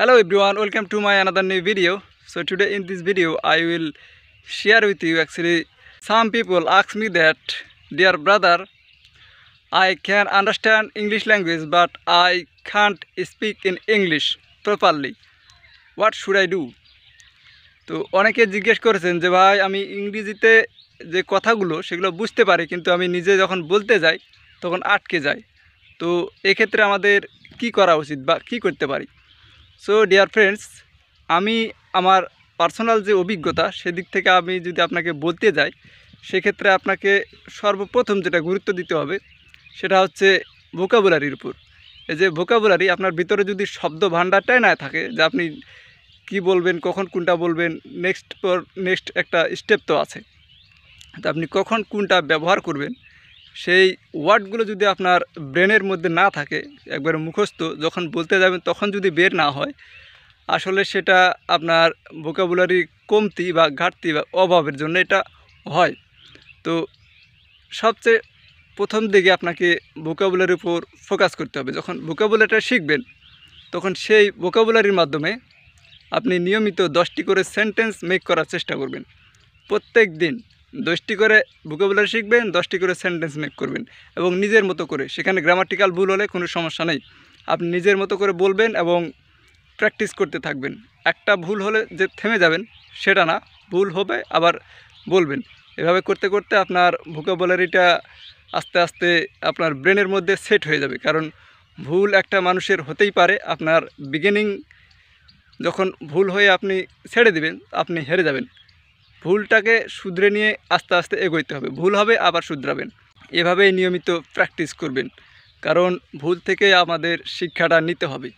Hello everyone, welcome to my another new video. So today in this video I will share with you actually some people ask me that, dear brother, I can understand English language but I can't speak in English properly. What should I do? তো অনেকে জিজ্ঞেস করেছেন যে ভাই আমি ইংরেজিতে যে কথাগুলো সেগুলো বুঝতে পারি কিন্তু আমি নিজে যখন বলতে যাই তখন আটকে যাই। তো এক্ষেত্রে আমাদের কি করা উচিত বা কি করতে পারি? সো ডিয়ার ফ্রেন্ডস, আমি আমার পার্সোনাল যে অভিজ্ঞতা সেদিক থেকে আমি যদি আপনাকে বলতে যাই, সেক্ষেত্রে আপনাকে সর্বপ্রথম যেটা গুরুত্ব দিতে হবে সেটা হচ্ছে ভোকাবুলারির উপর। এই যে ভোকাবুলারি, আপনার ভিতরে যদি শব্দ ভাণ্ডারটাই না থাকে যে আপনি কি বলবেন, কখন কোনটা বলবেন, নেক্সট একটা স্টেপ তো আছে, তো আপনি কখন কোনটা ব্যবহার করবেন, সেই ওয়ার্ডগুলো যদি আপনার ব্রেনের মধ্যে না থাকে, একবারে মুখস্থ, যখন বলতে যাবেন তখন যদি বের না হয়, আসলে সেটা আপনার ভোকাবুলারি কমতি বা ঘাটতি বা অভাবের জন্য এটা হয়। তো সবচেয়ে প্রথম দিকে আপনাকে ভোকাবুলারির উপর ফোকাস করতে হবে। যখন ভোকাবুলারিটা শিখবেন তখন সেই ভোকাবুলারির মাধ্যমে আপনি নিয়মিত 10টি করে সেন্টেন্স মেক করার চেষ্টা করবেন। প্রত্যেক দিন 10টি করে ভোকাবুলারি শিখবেন, 10টি করে সেন্টেন্স মেক করবেন এবং নিজের মতো করে। সেখানে গ্রামাটিক্যাল ভুল হলে কোনো সমস্যা নেই, আপনি নিজের মতো করে বলবেন এবং প্র্যাকটিস করতে থাকবেন। একটা ভুল হলে যে থেমে যাবেন সেটা না, ভুল হবে আবার বলবেন। এভাবে করতে করতে আপনার ভোকাবুলারিটা আস্তে আস্তে আপনার ব্রেনের মধ্যে সেট হয়ে যাবে। কারণ ভুল একটা মানুষের হতেই পারে। আপনার বিগিনিং যখন ভুল হয়ে আপনি ছেড়ে দিবেন, আপনি হেরে যাবেন। ভুলটাকে শুধরে নিয়ে আস্তে আস্তে এগোইতে হবে। ভুল হবে আবার শুধরাবেন, এভাবেই নিয়মিত প্র্যাকটিস করবেন। কারণ ভুল থেকে আমাদের শিক্ষাটা নিতে হবে।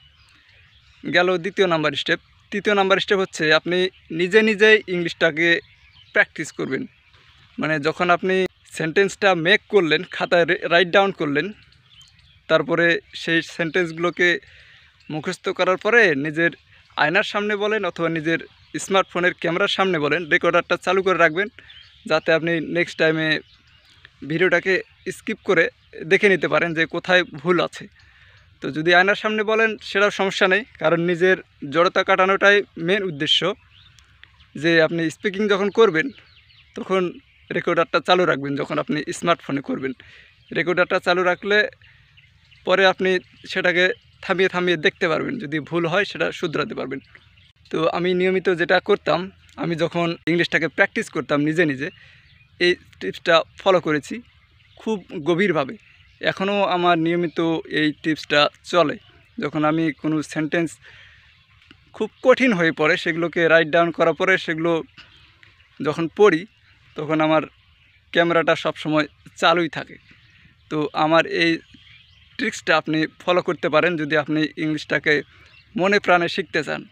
গেল দ্বিতীয় নাম্বার স্টেপ। তৃতীয় নাম্বার স্টেপ হচ্ছে আপনি নিজে নিজেই ইংলিশটাকে প্র্যাকটিস করবেন। মানে যখন আপনি সেন্টেন্সটা মেক করলেন, খাতায় রাইট ডাউন করলেন, তারপরে সেই সেন্টেন্সগুলোকে মুখস্থ করার পরে নিজের আয়নার সামনে বলেন অথবা নিজের স্মার্টফোনের ক্যামেরার সামনে বলেন, রেকর্ডারটা চালু করে রাখবেন যাতে আপনি নেক্সট টাইমে ভিডিওটাকে স্কিপ করে দেখে নিতে পারেন যে কোথায় ভুল আছে। তো যদি আয়নার সামনে বলেন সেটাও সমস্যা নেই, কারণ নিজের জড়তা কাটানোটাই মেন উদ্দেশ্য। যে আপনি স্পিকিং যখন করবেন তখন রেকর্ডারটা চালু রাখবেন। যখন আপনি স্মার্টফোনে করবেন, রেকর্ডারটা চালু রাখলে পরে আপনি সেটাকে থামিয়ে থামিয়ে দেখতে পারবেন, যদি ভুল হয় সেটা শুধরাতে পারবেন। তো আমি নিয়মিত যেটা করতাম, আমি যখন ইংলিশটাকে প্র্যাকটিস করতাম নিজে নিজে, এই টিপসটা ফলো করেছি খুব গভীরভাবে। এখনও আমার নিয়মিত এই টিপসটা চলে। যখন আমি কোনো সেন্টেন্স খুব কঠিন হয়ে পড়ে, সেগুলোকে রাইট ডাউন করার পরে সেগুলো যখন পড়ি তখন আমার ক্যামেরাটা সবসময় চালুই থাকে। তো আমার এই ট্রিক্সটা আপনি ফলো করতে পারেন যদি আপনি ইংলিশটাকে মনে প্রাণে শিখতে চান।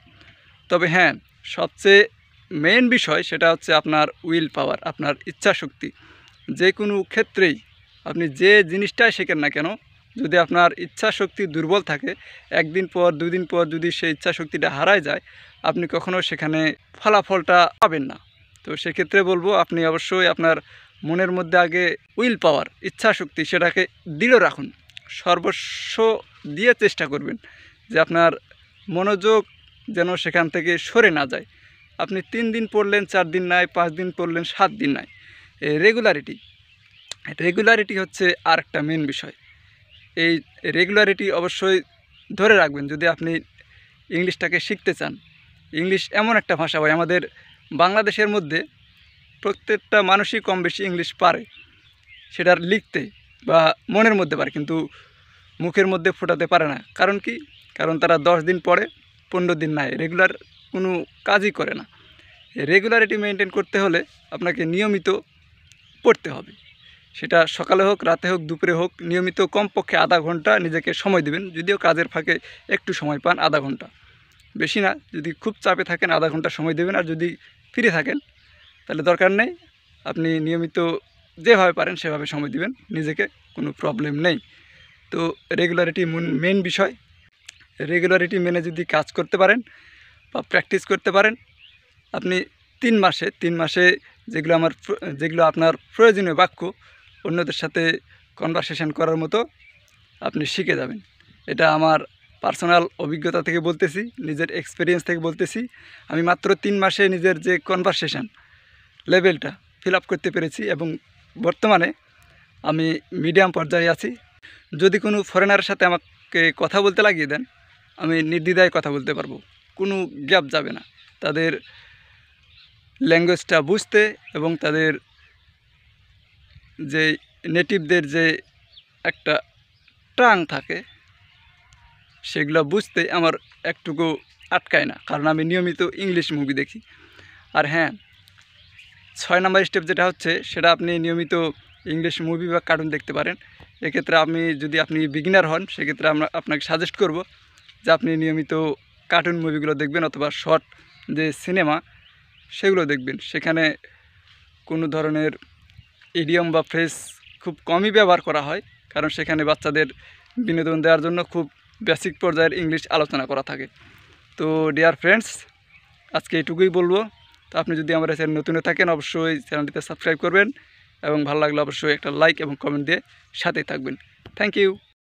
তবে হ্যাঁ, সবচেয়ে মেইন বিষয় সেটা হচ্ছে আপনার উইল পাওয়ার, আপনার ইচ্ছাশক্তি। যে কোনো ক্ষেত্রেই আপনি যে জিনিসটাই শেখেন না কেন, যদি আপনার ইচ্ছাশক্তি দুর্বল থাকে, একদিন পর দুদিন পর যদি সেই ইচ্ছাশক্তিটা হারায় যায়, আপনি কখনো সেখানে ফলাফলটা পাবেন না। তো সেক্ষেত্রে বলবো আপনি অবশ্যই আপনার মনের মধ্যে আগে উইল পাওয়ার, ইচ্ছাশক্তি, সেটাকে দৃঢ় রাখুন। সর্বস্ব দিয়ে চেষ্টা করবেন যে আপনার মনোযোগ যেন সেখান থেকে সরে না যায়। আপনি 3 দিন পড়লেন, 4 দিন নাই, 5 দিন পড়লেন, 7 দিন নাই। এই রেগুলারিটি হচ্ছে আরেকটা মেন বিষয়। এই রেগুলারিটি অবশ্যই ধরে রাখবেন যদি আপনি ইংলিশটাকে শিখতে চান। ইংলিশ এমন একটা ভাষা ভাই, আমাদের বাংলাদেশের মধ্যে প্রত্যেকটা মানুষই কম বেশি ইংলিশ পারে, সেটার লিখতে বা মনের মধ্যে পারে, কিন্তু মুখের মধ্যে ফোটাতে পারে না। কারণ কি? কারণ তারা 10 দিন পড়ে, 15 দিন নাই, রেগুলার কোনো কাজই করে না। রেগুলারিটি মেনটেন করতে হলে আপনাকে নিয়মিত পড়তে হবে। সেটা সকালে হোক, রাতে হোক, দুপুরে হোক, নিয়মিত কমপক্ষে আধা ঘন্টা নিজেকে সময় দেবেন। যদিও কাজের ফাঁকে একটু সময় পান, আধা ঘন্টা, বেশি না। যদি খুব চাপে থাকেন আধা ঘন্টা সময় দেবেন, আর যদি ফ্রি থাকেন তাহলে দরকার নেই, আপনি নিয়মিত যেভাবে পারেন সেভাবে সময় দিবেন নিজেকে, কোনো প্রবলেম নেই। তো রেগুলারিটি মেন বিষয়। রেগুলারিটি মেনে যদি কাজ করতে পারেন বা প্র্যাকটিস করতে পারেন, আপনি 3 মাসে যেগুলো আপনার প্রয়োজনীয় বাক্য অন্যদের সাথে কনভারসেশন করার মতো আপনি শিখে যাবেন। এটা আমার পার্সোনাল অভিজ্ঞতা থেকে বলতেছি, নিজের এক্সপিরিয়েন্স থেকে বলতেছি। আমি মাত্র 3 মাসে নিজের যে কনভারসেশন লেভেলটা ফিল আপ করতে পেরেছি এবং বর্তমানে আমি মিডিয়াম পর্যায়ে আছি। যদি কোনো ফরেনারের সাথে আমাকে কথা বলতে লাগিয়ে দেন, আমি নির্দ্বিধায় কথা বলতে পারবো, কোনো গ্যাপ যাবে না। তাদের ল্যাঙ্গুয়েজটা বুঝতে এবং তাদের যে নেটিভদের যে একটা টাং থাকে সেগুলো বুঝতে আমার একটুকু আটকায় না, কারণ আমি নিয়মিত ইংলিশ মুভি দেখি। আর হ্যাঁ, 6 নম্বর স্টেপ যেটা হচ্ছে, সেটা আপনি নিয়মিত ইংলিশ মুভি বা কার্টুন দেখতে পারেন। এক্ষেত্রে যদি আপনি বিগিনার হন, সেক্ষেত্রে আমরা আপনাকে সাজেস্ট করব যে আপনি নিয়মিত কার্টুন মুভিগুলো দেখবেন অথবা শর্ট যে সিনেমা সেগুলো দেখবেন। সেখানে কোনো ধরনের ইডিয়ম বা ফ্রেজ খুব কমই ব্যবহার করা হয়, কারণ সেখানে বাচ্চাদের বিনোদন দেওয়ার জন্য খুব বেসিক পর্যায়ের ইংলিশ আলোচনা করা থাকে। তো ডিয়ার ফ্রেন্ডস, আজকে এটুকুই বলবো। তো আপনি যদি আমার চ্যানেল নতুন থাকেন, অবশ্যই চ্যানেলটিতে সাবস্ক্রাইব করবেন এবং ভালো লাগলে অবশ্যই একটা লাইক এবং কমেন্ট দিয়ে সাথেই থাকবেন। Thank you.